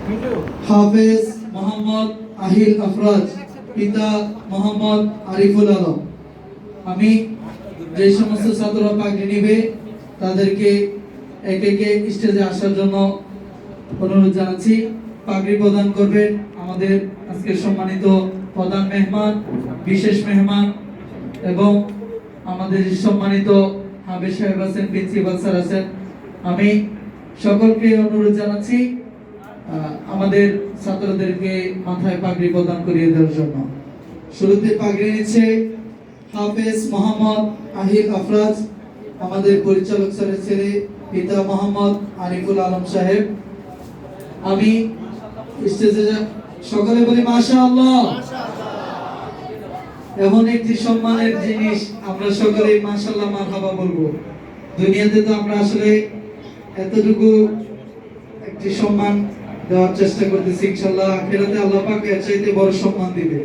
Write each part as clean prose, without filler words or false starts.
হাফেজ মোহাম্মদ আহিল আফরাজ, পিতা মোহাম্মদ আরিফুল আলম। আমি যে সমস্ত ছাত্ররা পাগড়ি নিবে তাদেরকে একে একে স্টেজে আসার জন্য অনুরোধ জানাচ্ছি। পাগড়ি প্রদান করবেন আমাদের আজকের সম্মানিত প্রধান মেহমান, বিশেষ মেহমান এবং আমাদের সম্মানিত হাফেজ সাহেব আছেন, প্রিন্সিপাল স্যার আছেন। আমি সকলকে অনুরোধ জানাচ্ছি আমাদের ছাত্রদেরকে মাথায় পাগড়ি প্রদান করিয়ে দেওয়ার জন্য। শুরুতে পাগড়ি নিচ্ছে হাফেজ মোহাম্মদ আহিল আফরাজ, আমাদের পরিচালক স্যারের ছেলে, পিতা মোহাম্মদ আরিফুল আলম সাহেব। আমি স্টেজে সকলে বলি মাশাআল্লাহ। এমন একটি সম্মানের জিনিস আমরা সকলে মাশাআল্লাহ মারহাবা বলবো। দুনিয়াতে তো আমরা আসলে এতটুকু একটি সম্মান দেওয়ার চেষ্টা করতেছি, ইনশাআল্লাহ আখিরাতে আল্লাহ পাক এর চাইতে বড় সম্মান দিবে।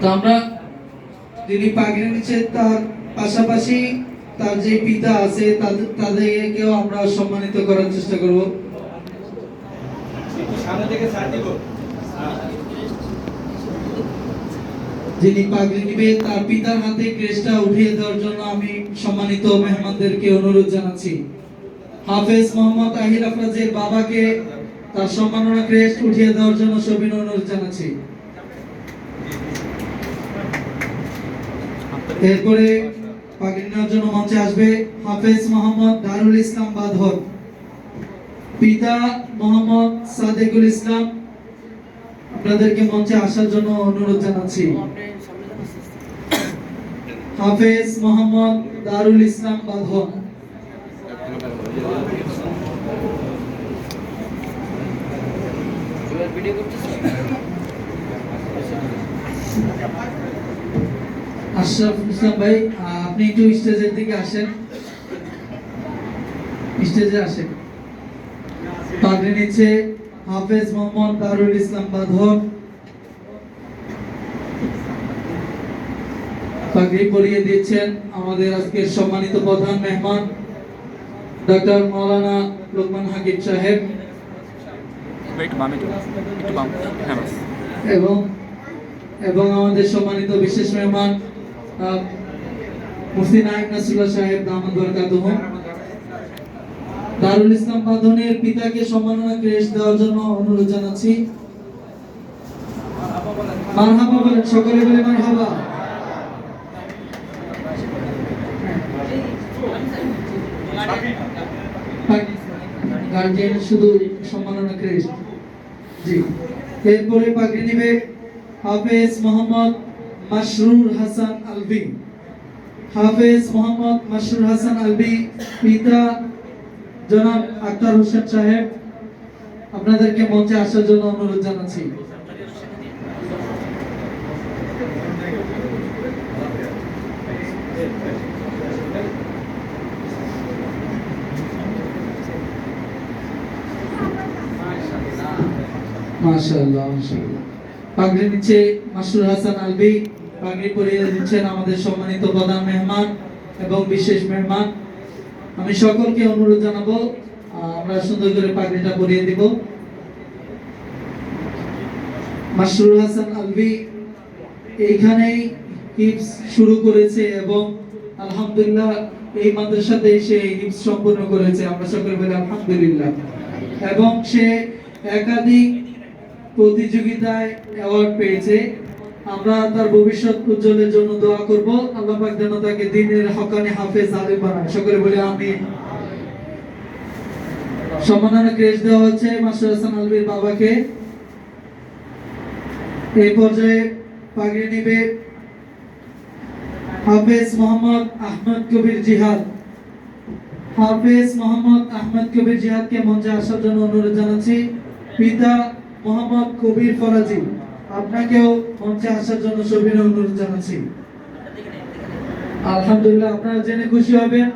তো আমরা যিনি পাগড়ি নিচ্ছে তার পাশাপাশি তার যে পিতা আছে তাদেরকেও আমরা সম্মানিত করার চেষ্টা করব। যিনি পাগড়ি নিবে তার পিতার হাতে ক্রেস্টটা উঠিয়ে দেওয়ার জন্য আমি সম্মানিত মেহমানদেরকে অনুরোধ জানাচ্ছি। হাফেজ মোহাম্মদ আহিল আফরাজের বাবাকে তার সম্মাননা ক্রেস্ট উঠিয়ে দেওয়ার জন্য সবিনয় অনুরোধ জানাচ্ছি। এরপরে পাগড়ি নেওয়ার জন্য মঞ্চে আসবে হাফেজ মোহাম্মদ দারুল ইসলাম বাঁধন, পিতা মোহাম্মদ সাদেকুল ইসলাম। আপনাদেরকে মঞ্চে আসার জন্য অনুরোধ জানাচ্ছি। হাফেজ মোহাম্মদ দারুল ইসলাম বাঁধন। আশরাফ ইসলাম ভাই, আপনি একটু স্টেজের দিকে আসেন, স্টেজে আসেন। পাগড়ি নিচ্ছে হাফেজ মোহাম্মদ দারুল ইসলাম বাঁধন। পাগড়ি পরিয়ে দিচ্ছেন আমাদের আজকের সম্মানিত প্রধান মেহমান ডক্টর মাওলানা লোকমান হাকিম সাহেব এবং আমাদের সম্মানিত বিশেষ মেহমান মুফতি নায়েক নাসরুল্লাহ সাহেব দামাত বরকাতুহ। দারুল ইসলাম বাঁধনের পিতাকে সম্মাননা ক্রেস্ট দেওয়ার জন্য অনুরোধ জানাচ্ছি। মারহাবা বলেন, সকলে বলে মারহাবা। গার্জিয়ান শুধু সম্মাননা ক্রেস্ট। জি, এরপরে পাগড়ি নেবে হাফেজ মোহাম্মদ মাশরুর হাসান আলভি। হাফেজ মোহাম্মদ মাশরুর হাসান আলভি, পিতা জনাব আক্তার হোসেন সাহেব। আপনাদেরকে মঞ্চে আসার জন্য অনুরোধ জানাচ্ছি। মাশাআল্লাহ মাশাআল্লাহ। পাগড়ি নিচ্ছে মাশরুর হাসান আলভি। পাগড়ি পরিয়ে দিচ্ছেন আমাদের সম্মানিত প্রধান মেহমান এবং বিশেষ মেহমান। আমি সকলকে অনুরোধ জানাবো আমরা সুন্দর করে পাগড়িটা পরিয়ে দিব। মাশরুর হাসান আলভি এইখানেই হিফজ শুরু করেছে এবং আলহামদুলিল্লাহ এই মাদ্রাসাতে সে হিফজ সম্পূর্ণ করেছে। আমরা সকলে বলি আলহামদুলিল্লাহ। এবং সে একাধিক প্রতিযোগিতায় অ্যাওয়ার্ড পেয়েছে। আমরা তার ভবিষ্যৎ উজ্জ্বলের জন্য দোয়া করব, আল্লাহ পাক যেন তাকে দ্বীনের হকানি হাফেজ আলেম বানায়। সকলে বলি আমিন। সম্মাননা ক্রেস্ট দেওয়া হচ্ছে মাশরুর হাসান আলভির বাবাকে। এই পর্যায়ে পাগড়ি নেবে হাফেজ মোহাম্মদ আহমদ কবির জিহাদ। হাফেজ মোহাম্মদ আহমদ কবির জিহাদকে মঞ্চে আসার জন্য অনুরোধ জানাচ্ছি। পিতা মোহাম্মদ কবির ফরাজি, আপনাকেও মঞ্চে আসার জন্য সবিনয় অনুরোধ জানাচ্ছি। আলহামদুলিল্লাহ, আপনারা জেনে খুশি হবেন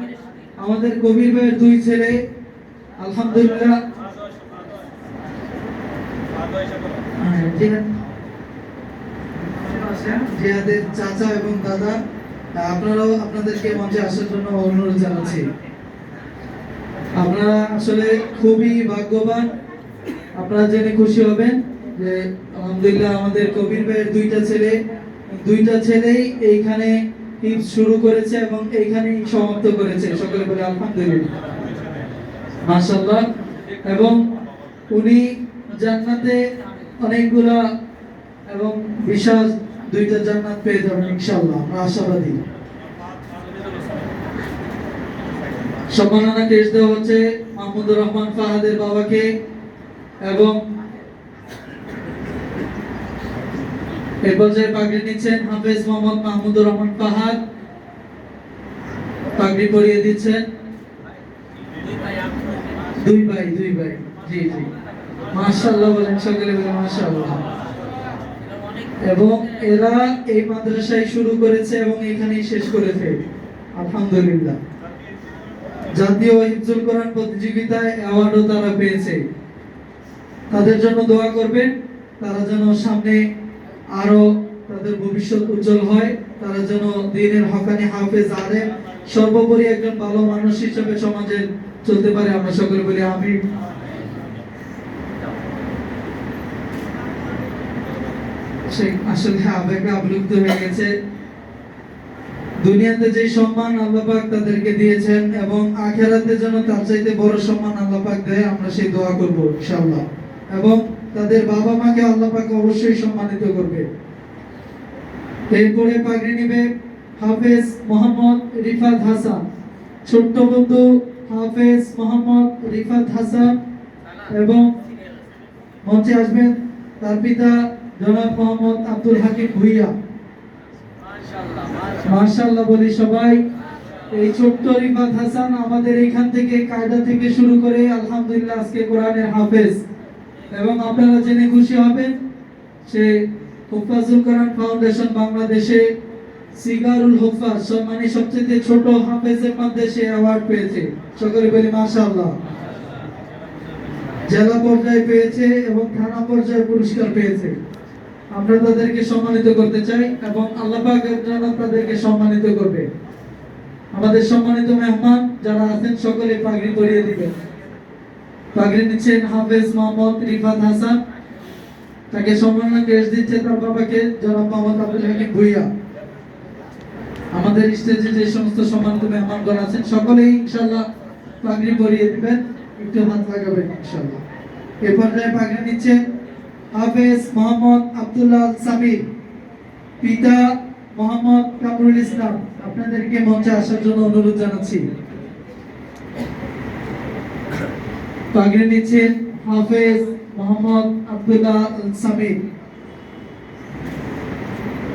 আমাদের কবির ভাইয়ের দুই ছেলে আলহামদুলিল্লাহ জিহাদের চাচা এবং দাদা, আপনারাও আপনাদেরকে মঞ্চে আসার জন্য অনুরোধ জানাচ্ছি। আপনারা আসলে খুবই ভাগ্যবান আপনারা জেনে খুশি হবেন যে আলহামদুলিল্লাহ আমাদের কবির ভাইয়ের দুইটা ছেলেই এইখানে হিফজ শুরু করেছে এবং এইখানেই সমাপ্ত করেছে। সকলে বলে আলহামদুলিল্লাহ, মাশাআল্লাহ। এবং উনি জান্নাতে অনেকগুলা এবং বিশাল দুইটা জান্নাত পেয়ে যাবেন ইনশাআল্লাহ, আমরা আশাবাদী। সম্মাননা কেস দেওয়া হচ্ছে মাহমুদুর রহমান ফাহাদের বাবাকে এবং এই পর্যায়ে পাগড়ি নিচ্ছেন হাফেজ মোহাম্মদ মাহমুদুর রহমান ফাহাদ, পাগড়ি পরিয়ে দিচ্ছেন দুই ভাই। জি জি, মাশাআল্লাহ বলেন, সকলে বলে মাশাআল্লাহ। এবং এরা এই মাদ্রাসায় শুরু করেছে এবং এখানেই শেষ করেছে আলহামদুলিল্লাহ। জাতীয় হিফজুল কোরআন প্রতিযোগিতায় অ্যাওয়ার্ডও তারা পেয়েছে। তাদের জন্য দোয়া করবেন, তারা যেন সামনে আরো তাদের ভবিষ্যৎ উজ্জ্বল হয়, তারা যেন দ্বীনের হকানি হাফেজ আলেম সর্বোপরি একজন ভালো মানুষ হিসেবে সমাজে চলতে পারে। আমরা সকলে বলি আমিন। আসলে আবেগে আপ্লুত হয়ে গেছে। দুনিয়াতে যে সম্মান আল্লাহ পাক তাদেরকে দিয়েছেন এবং আখিরাতে যেন তার চাইতে বড় সম্মান আল্লাহ পাক দেয়, আমরা সেই দোয়া করব ইনশাআল্লাহ। এবং তাদের বাবা মাকে আল্লাহ পাক অবশ্যই সম্মানিত করবে। এরপরে পাগড়ি নেবে হাফেজ মোহাম্মদ রিফাত হাসান, ছোট্ট বন্ধু হাফেজ মোহাম্মদ রিফাত হাসান। এবং মঞ্চে আসবেন তার পিতা জনাব মোহাম্মদ আব্দুল হাকিম ভুইয়া। মাশাআল্লাহ বলি সবাই। এই ছোট্ট রিফাত হাসান আমাদের এখান থেকে কায়দা থেকে শুরু করে আলহামদুলিল্লাহ আজকে কোরআনের হাফেজ। এবং আপনারা জেনে খুশি হবেন সে হুফাজুল কোরআন ফাউন্ডেশন বাংলাদেশে সিগারুল হুফাজ সম্মানী সবচেয়ে ছোট হাফেজের মধ্যে সে অ্যাওয়ার্ড পেয়েছে। সকলে বলি মাশাআল্লাহ। জেলা পর্যায়ে পেয়েছে এবং থানা পর্যায়ে পুরস্কার পেয়েছে। আমরা তাদেরকে সম্মানিত করতে চাই এবং আল্লাহ পাক যেন তাদেরকে সম্মানিত করবে। আমাদের সম্মানিত মেহমান যারা আছেন সকলে পাগড়ি পরিয়ে দিবেন। পাগড়ি নিচ্ছেন হাফেজ মোহাম্মদ রিফাত হাসান, তাকে সম্মাননা কেস দিচ্ছে তার বাবাকে জনাব মোহাম্মদ আব্দুল হাকিম ভুইয়া। আমাদের স্টেজে যে সমস্ত সম্মানিত মেহমানগণ আছেন সকলেই ইনশাআল্লাহ পাগড়ি পরিয়ে দিবেন, একটু হাত লাগাবেন ইনশাআল্লাহ। এই পর্যায়ে পাগড়ি নিচ্ছেন হাফেজ মোহাম্মদ আব্দুল্লাহ সামির, পিতা মোহাম্মদ কামরুল ইসলাম। আপনাদেরকে মঞ্চে আসার জন্য অনুরোধ জানাচ্ছি। পাগড়ি নিচ্ছেন হাফেজ মোহাম্মদ আব্দুল্লাহ সামির,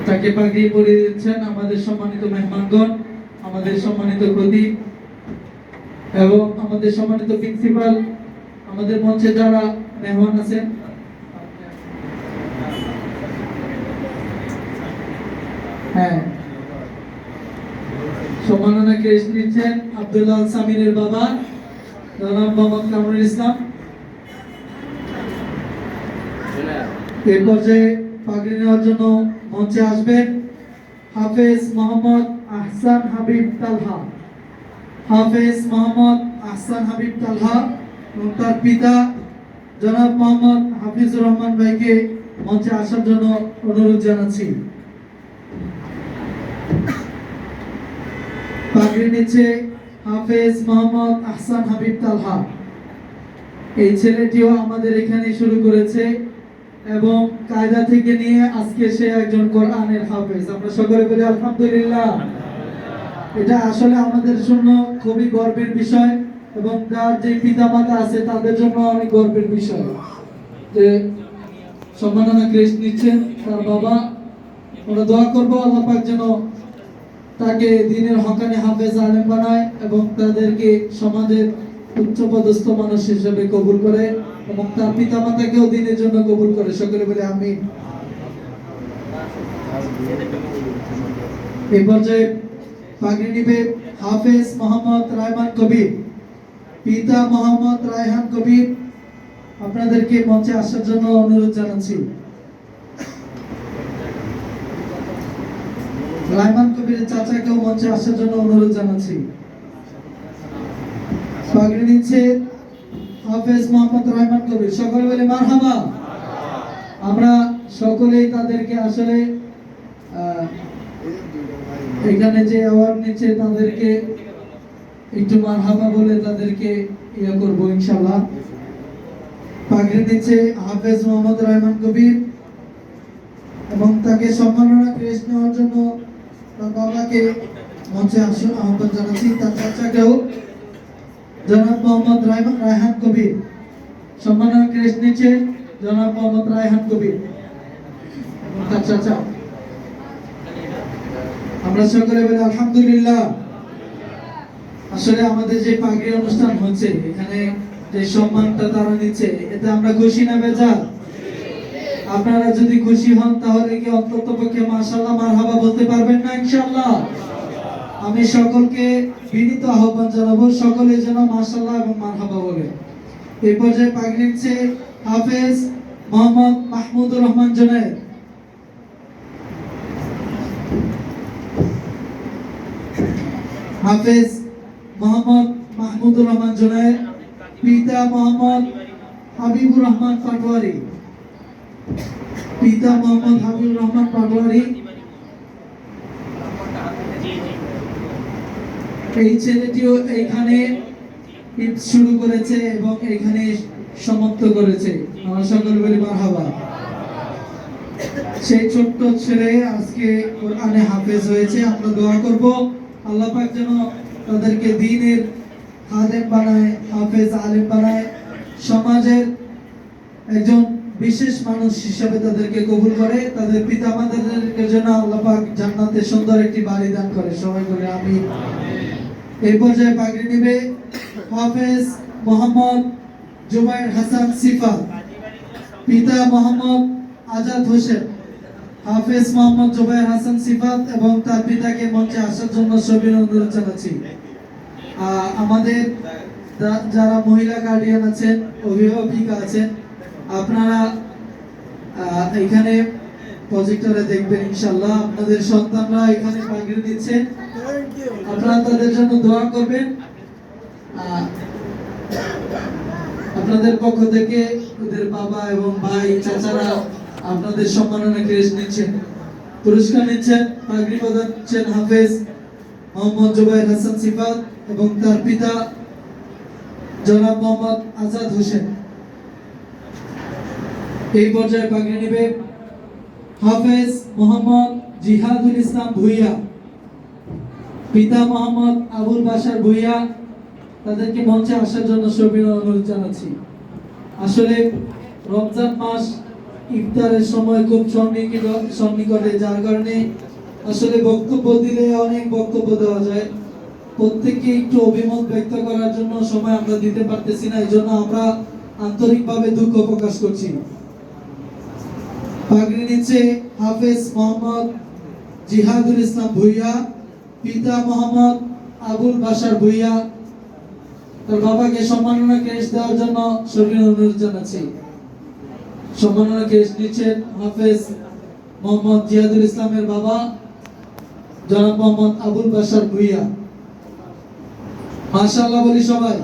তাকে পাগড়ি পরিয়ে দিচ্ছেন আমাদের সম্মানিত মেহমানগণ, আমাদের সম্মানিত খতিব এবং আমাদের সম্মানিত প্রিন্সিপাল। আমাদের মঞ্চে যারা মেহমান আছেন সম্মাননা কেস নিচ্ছেন আব্দুল্লাহ সামিরের বাবা জনাব মোহাম্মদ কামরুল ইসলাম। এই পর্যায়ে পাগড়ি নেওয়ার জন্য মঞ্চে আসবেন হাফেজ মোহাম্মদ আহসান হাবিব তালহা, হাফেজ মোহাম্মদ আহসান হাবিব তালহা এবং তার পিতা জনাব মোহাম্মদ হাফিজুর রহমান ভাইকে মঞ্চে আসার জন্য অনুরোধ জানাচ্ছি। পাগড়ি নিচ্ছে হাফেজ মোহাম্মদ আহসান হাবিব তালহা। এই ছেলেটিও আমাদের এখানে শুরু করেছে এবং কায়দা থেকে নিয়ে আজকে সে একজন কোরআনের হাফেজ। আমরা সকলে বলি আলহামদুলিল্লাহ। এটা আসলে আমাদের জন্য খুবই গর্বের বিষয় এবং তার যে পিতামাতা আছে তাদের জন্য অনেক গর্বের বিষয় যে সম্মাননা ক্রেস্ট নিচ্ছেন তার বাবা। আমরা দোয়া করবো আল্লাহ পাক যেন তাকে দ্বীনের হকানি হাফেজ আলেম বানায় এবং তাদেরকে সমাজের উচ্চপদস্থ মানুষ হিসেবে কবুল করে এবং তার পিতামাতাকেও দ্বীনের জন্য কবুল করে। সকলে বলে আমিন। এই পর্যায়ে পাগড়ি নিবে হাফেজ মোহাম্মদ রায়মান কবির, পিতা মোহাম্মদ রায়হান কবির। আপনাদেরকে মঞ্চে আসার জন্য অনুরোধ জানাচ্ছি। রায়মান কবিরের চাচাকেও মঞ্চে আসার জন্য অনুরোধ জানাচ্ছি। পাগড়ি নিচ্ছে হাফেজ মোহাম্মদ রহমান কবির। সকলে বলে মারহাবা। আমরা সকলেই তাদেরকে আসলে এখানে যে অ্যাওয়ার্ড নিচ্ছে তাদেরকে একটু মারহাবা বলে তাদেরকে ইয়া করব ইনশাআল্লাহ। পাগড়ি নিচ্ছে হাফেজ মোহাম্মদ রহমান কবির এবং তাকে সম্মাননা ক্রেস্ট নেওয়ার জন্য তার বাবাকে মঞ্চে আসুন আহ্বান জানাচ্ছি। তার চাচাকেও জনাব মোহাম্মদ রায়হান কবির সম্মাননা ক্রেস্ট নিচ্ছে জনাব মোহাম্মদ রায়হান কবির এবং তার চাচা। আমরা সকলে বলি আলহামদুলিল্লাহ। আসলে আমাদের যে পাগড়ি অনুষ্ঠান হচ্ছে এখানে যে সম্মানটা তারা নিচ্ছে এতে আমরা খুশি না বেজার? আপনারা যদি খুশি হন তাহলে কি অন্ততপক্ষে মাশাআল্লাহ মারহাবা বলতে পারবেন না ইনশাআল্লাহ? আমি সকলকে বিনীত আহ্বান জানাবো সকলে যেন মাশাআল্লাহ এবং মারহাবা বলে। এই পর্যায়ে পাগড়ি নিচ্ছে হাফেজ মোহাম্মদ মাহমুদুর রহমান জুনায়েদ। হাফেজ মোহাম্মদ মাহমুদুর রহমান জুনায়েদ, পিতা মোহাম্মদ হাবিবুর রহমান পাটোয়ারি। পিতা মোহাম্মদ হাবিবুর রহমান পাটোয়ারি। এই ছেলেটিও এইখানে শুরু করেছে এবং এইখানে সমাপ্ত করেছে। আমরা সকলে বলি মারহাবা। সেই ছোট্ট ছেলে আজকে কোরআনে হাফেজ হয়েছে। আমরা দোয়া করব আল্লাহ পাক যেন তাদেরকে দ্বীনের খাদেম বানায়, হাফেজ আলেম বানায়, সমাজের একজন বিশেষ মানুষ হিসেবে তাদেরকে কবুল করে, তাদের পিতামাতাদেরকে যেন আল্লাহ পাক জান্নাতে সুন্দর একটি বাড়ি দান করে। সবাই বলে আমিন। এই পর্যায়ে পাগড়ি নেবে হাফেজ মোহাম্মদ জুবায়ের হাসান সিফাত, পিতা মোহাম্মদ আজাদ হোসেন। হাফেজ মোহাম্মদ জুবায়ের হাসান সিফাত এবং তার পিতাকে মঞ্চে আসার জন্য সবিনয় অনুরোধ জানাচ্ছি। আমাদের যারা মহিলা গার্ডিয়ান আছেন, অভিভাবিকা আছেন, আপনারা এখানে প্রজেক্টরে দেখবেন ইনশাআল্লাহ। আপনাদের সন্তানরা এখানে পাগড়ি দিচ্ছেন, আপনারা তাদের জন্য দোয়া করবেন। আপনাদের পক্ষ থেকে ওদের বাবা এবং ভাই চাচারা আপনাদের সম্মাননা ক্রেস্ট নিচ্ছেন, পুরস্কার নিচ্ছেন। পাগড়ি প্রদান করছেন হাফেজ মোহাম্মদ জুবায়ের হাসান সিফাত এবং তার পিতা জনাব মোহাম্মদ আজাদ হোসেন। এই পর্যায়ে পাগড়ি নেবে হাফেজ মোহাম্মদ জিহাদুল ইসলাম ভুইয়া, পিতা মোহাম্মদ আবুল বাশার ভুইয়া। তাদেরকে মঞ্চে আসার জন্য সবিনয় অনুরোধ জানাচ্ছি। আসলে রমজান মাস ইফতারের সময় খুব সন্নিকটে, যার কারণে আসলে বক্তব্য দিলে অনেক বক্তব্য দেওয়া যায়, প্রত্যেককে একটু অভিমত ব্যক্ত করার জন্য সময় আমরা দিতে পারতেছি না। এই জন্য আমরা আন্তরিকভাবে দুঃখ প্রকাশ করছি। পাগড়ি নিচ্ছে হাফেজ মোহাম্মদ জিহাদুল ইসলাম ভুইয়া, পিতা মোহাম্মদ আবুল বাশার ভুইয়া। তার বাবাকে সম্মাননা ক্রেস্ট দেওয়ার জন্য সবিনয় অনুরোধ জানাচ্ছি। সম্মাননা ক্রেস্ট নিচ্ছেন হাফেজ মোহাম্মদ জিহাদুল ইসলামের বাবা জনাব মোহাম্মদ আবুল বাশার ভুইয়া। মাশাআল্লাহ বলি সবাই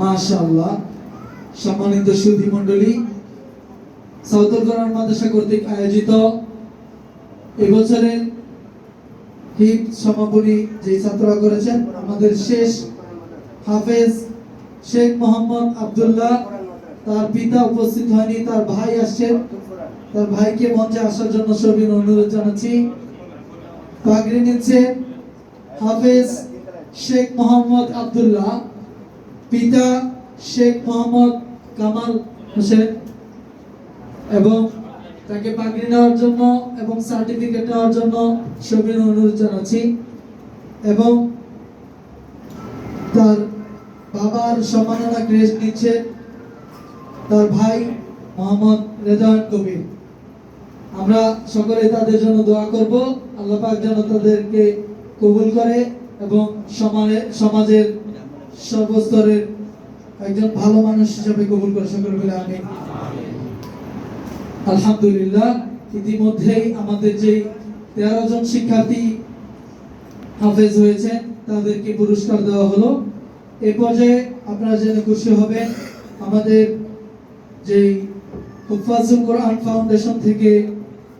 মাশাআল্লাহ। সম্মানিত সুধী মণ্ডলী, সাউদুল কোরআন মাদ্রাসা কর্তৃক আয়োজিত এবছরের হিফ সমাপনী যে ছাত্ররা করেছেন, আমাদের শেষ হাফেজ শেখ মোহাম্মদ আব্দুল্লাহ, তার পিতা উপস্থিত হয়নি, তার ভাই আসছেন। তার ভাইকে মঞ্চে আসার জন্য সবিনয় অনুরোধ জানাচ্ছি। পাগড়ি নিচ্ছেন হাফেজ শেখ মোহাম্মদ আব্দুল্লাহ, পিতা শেখ মোহাম্মদ কামাল হোসেন এবং তাকে পাগড়ি নেওয়ার জন্য এবং সার্টিফিকেট নেওয়ার জন্য সবিনয় অনুরোধ জানাচ্ছি। এবং তার বাবার সম্মাননা ক্রেস্ট নিচ্ছে তার ভাই মোহাম্মদ রেজাউল কবির। আমরা সকলে তাদের জন্য দোয়া করব, আল্লাহ পাক যেন তাদেরকে কবুল করে এবং সমাজের সর্বস্তরের একজন ভালো মানুষ হিসেবে কবুল করে। সকলে বলে আমিন। আলহামদুলিল্লাহ, ইতিমধ্যেই আমাদের যে 13 জন শিক্ষার্থী হাফেজ হয়েছে তাদেরকে পুরস্কার দেওয়া হলো। এ পর্যায়ে আপনারা জেনে খুশি হবেন, আমাদের যে হুফাজুল কোরআন ফাউন্ডেশন থেকে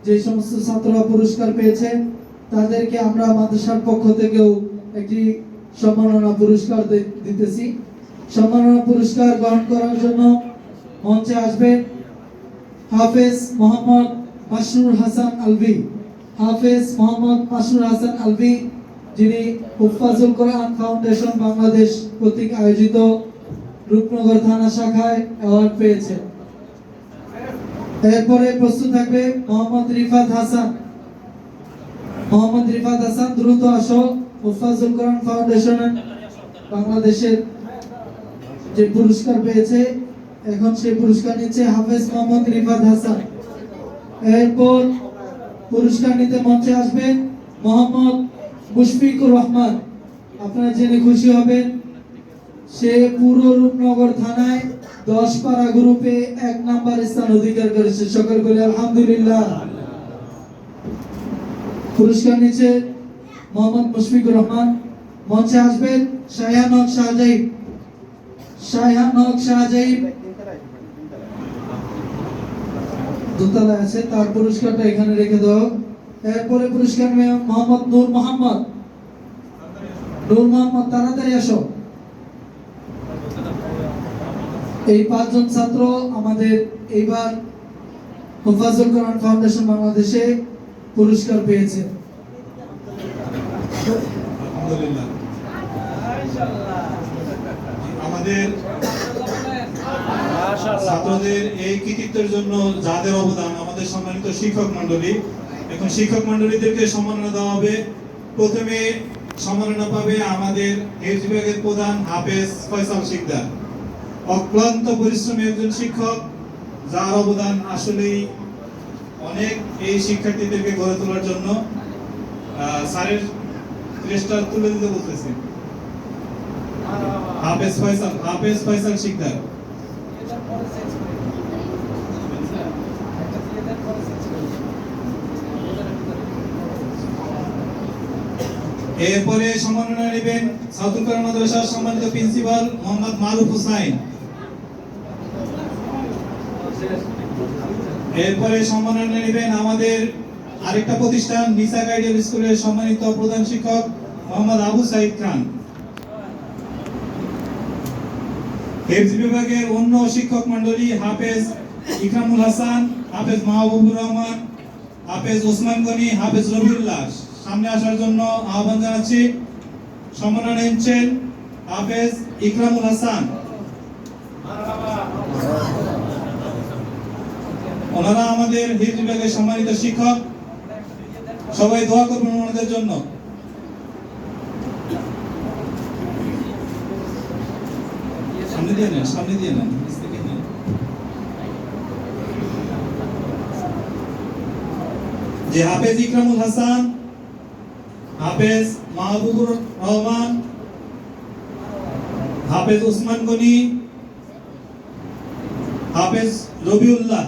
যে সমস্ত ছাত্ররা পুরস্কার পেয়েছে তাদেরকে আমরা মাদ্রাসার পক্ষ থেকেও একটি সম্মাননা পুরস্কার দিতেছি। সম্মাননা পুরস্কার গ্রহণ করার জন্য মঞ্চে আসবেন হাফেজ মোহাম্মদ মাসরুর হাসান আলভী। হাফেজ মোহাম্মদ মাসরুর হাসান আলভী, যিনি হুফাজুল কোরআন ফাউন্ডেশন বাংলাদেশ কর্তৃক আয়োজিত রূপনগর থানা শাখায় অ্যাওয়ার্ড পেয়েছেন। এরপরে প্রস্তুত থাকবে মোহাম্মদ রিফাত হাসান। মোহাম্মদ রিফাত হাসান, দ্রুত আসো। হুফাজুল কোরআন ফাউন্ডেশন বাংলাদেশের যে পুরস্কার পেয়েছে, এখন সেই পুরস্কার নিচ্ছে হাফেজ মোহাম্মদ রিফাত হাসান। এরপর পুরস্কার নিতে মঞ্চে আসবেন মোহাম্মদ মুশফিকুর রহমান। আপনারা জেনে খুশি হবেন, সে পুরো রূপনগর থানায় 10 পারা গ্রুপে 1 নাম্বার স্থান অধিকার করেছে। সকল বলে আলহামদুলিল্লাহ। পুরস্কার নিচ্ছে মোহাম্মদ মুশফিকুর রহমান। মঞ্চে আসবেন শায়হান হক শাহজাইব। শায়হান হক শাহজাইব দোতলায় আছে, তার পুরস্কারটা এখানে রেখে দাও। এরপরে পুরস্কার মোহাম্মদ নূর মোহাম্মদ। নূর মোহাম্মদ, তাড়াতাড়ি আসো। এই 5 জন ছাত্র আমাদের এইবার হুফাজুল কোরআন ফাউন্ডেশন বাংলাদেশে পুরস্কার পেয়েছে। আলহামদুলিল্লাহ। আমাদের ছাত্রদের এই কৃতিত্বের জন্য যাদের অবদান, আমাদের সম্মানিত শিক্ষক মণ্ডলী, এখন শিক্ষক মণ্ডলীদেরকে সম্মাননা দেওয়া হবে। প্রথমে সম্মাননা পাবে আমাদের হেলথ বিভাগের প্রধান হাফেজ ফয়সাল শিকদার। অক্লান্ত পরিশ্রমী একজন শিক্ষক, যার অবদান আসলেই অনেক এই শিক্ষার্থীদেরকে গড়ে তোলার জন্য। স্যারের ক্রেস্টটা তুলে দিতে বলতেছি। হাফেজ ফয়সাল শিকদার। এরপরে সম্মাননা নেবেন সাউথুল কোরআন মাদ্রাসার সম্মানিত প্রিন্সিপাল মোহাম্মদ মারুফ হোসাইন। এরপরে সম্মাননা নেবেন আমাদের আরেকটা প্রতিষ্ঠান নিসা গাইডেল স্কুলের সম্মানিত প্রধান শিক্ষক মোহাম্মদ আবু সাইদ খান। হেফজ বিভাগের অন্য শিক্ষক মণ্ডলী হাফেজ ইকরামুল হাসান, হাফেজ মাহবুবুর রহমান, হাফেজ ওসমান গনি, হাফেজ রবিউল্লাহ সামনে আসার জন্য আহ্বান জানাচ্ছি। সম্মাননা নিচ্ছেন হাফেজ ইকরামুল হাসান। ওনারা আমাদের হিফজ বিভাগের সম্মানিত শিক্ষক। সবাই দোয়া করবেন ওনাদের জন্য। সামনে দিয়ে নেন, সামনে দিয়ে নেন। যে হাফেজ ইকরামুল হাসান, হাফেজ মাহবুবুর রহমান, হাফেজ ওসমান গনি, হাফেজ রবিউল্লাহ।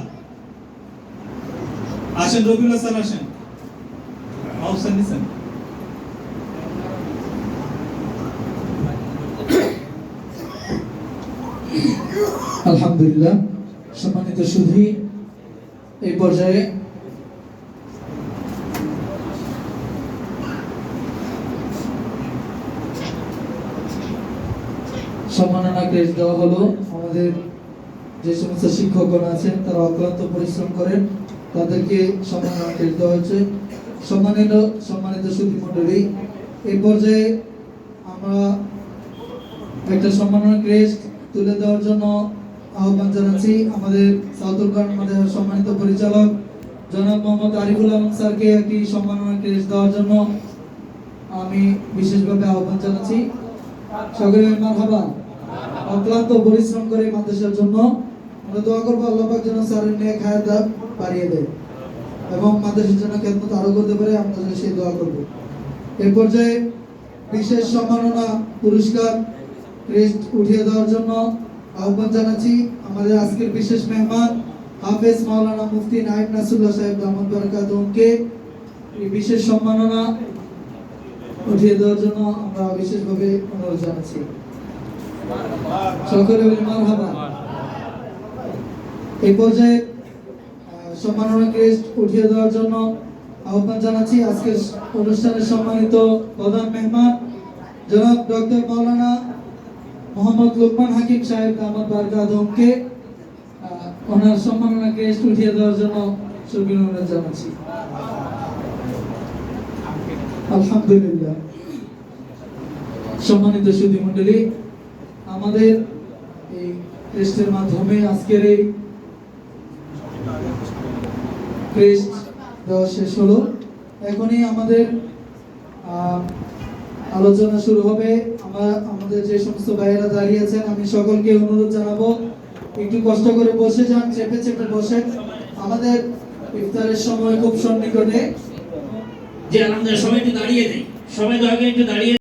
আসেন রবিউল্লাহ স্যার, আসেন। আহসান নিছেন। আলহামদুলিল্লাহ। সম্মানিত সুধী, এই পর্যায়ে সম্মাননা ক্রেস্ট দেওয়া হলো। আমাদের যে সমস্ত শিক্ষকগণ আছেন তারা অক্লান্ত পরিশ্রম করেন, তাদেরকে সম্মাননা ক্রেস্ট দেওয়া হচ্ছে। সম্মানিত সুধী মণ্ডলী, এই পর্যায়ে আমরা একটা সম্মাননা ক্রেস্ট তুলে দেওয়ার জন্য আহ্বান জানাচ্ছি আমাদের সাউথুল কোরআন মাদ্রাসার সম্মানিত পরিচালক জনাব মোহাম্মদ আরিফুল আলম স্যারকে একটি সম্মাননা ক্রেস্ট দেওয়ার জন্য আমি বিশেষভাবে আহ্বান জানাচ্ছি। সকলে মারহাবা। অক্লান্ত পরিশ্রম করে মাদ্রাসার জন্য আমরা দোয়া করবো আল্লাহ পাক যেন স্যারের নেক হায়াত বাড়িয়ে দেয় এবং মাদ্রাসার জন্য খেদমত আরো করতে পারে, আমরা সেই দোয়া করব। এই পর্যায়ে বিশেষ সম্মাননা পুরস্কার ক্রেস্ট উঠিয়ে দেওয়ার জন্য আহ্বান জানাচ্ছি আমাদের আজকের বিশেষ মেহমান হাফেজ মাওলানা মুফতি নায়েব নাসরুল্লাহ সাহেব দামাত বারাকাতুহুকে এই বিশেষ সম্মাননা উঠিয়ে দেওয়ার জন্য আমরা বিশেষভাবে অনুরোধ জানাচ্ছি। সকলে বলি মারহাবা। এই পর্যায়ে সম্মাননা ক্রেস্ট উঠিয়ে দেওয়ার জন্য আহ্বান জানাচ্ছি আজকের অনুষ্ঠানের সম্মানিত প্রধান মেহমান জনাব ডক্টর মাওলানা মোহাম্মদ লোকমান হাকিম সাহেব দামাত বারকাতুহুমকে ওনার সম্মাননা ক্রেস্ট উঠিয়ে দেওয়ার জন্য সবিনয় অনুরোধ জানাচ্ছি। আলহামদুলিল্লাহ। সম্মানিত সুধী মণ্ডলী, আমাদের এই ক্রেস্টের মাধ্যমে আজকের এই ক্রেস্ট দেওয়া শেষ হলো। এখনই আমাদের আলোচনা শুরু হবে। আমাদের যে সমস্ত ভাইয়েরা দাঁড়িয়ে আছেন, আমি সকলকে অনুরোধ জানাবো একটু কষ্ট করে বসে যান, চেপে চেপে বসেন। আমাদের ইফতারের সময় খুব সন্নিকটে। যে আমাদের সবাই একটু দাঁড়িয়ে নেই, সবাই দয়া করে একটু দাঁড়িয়ে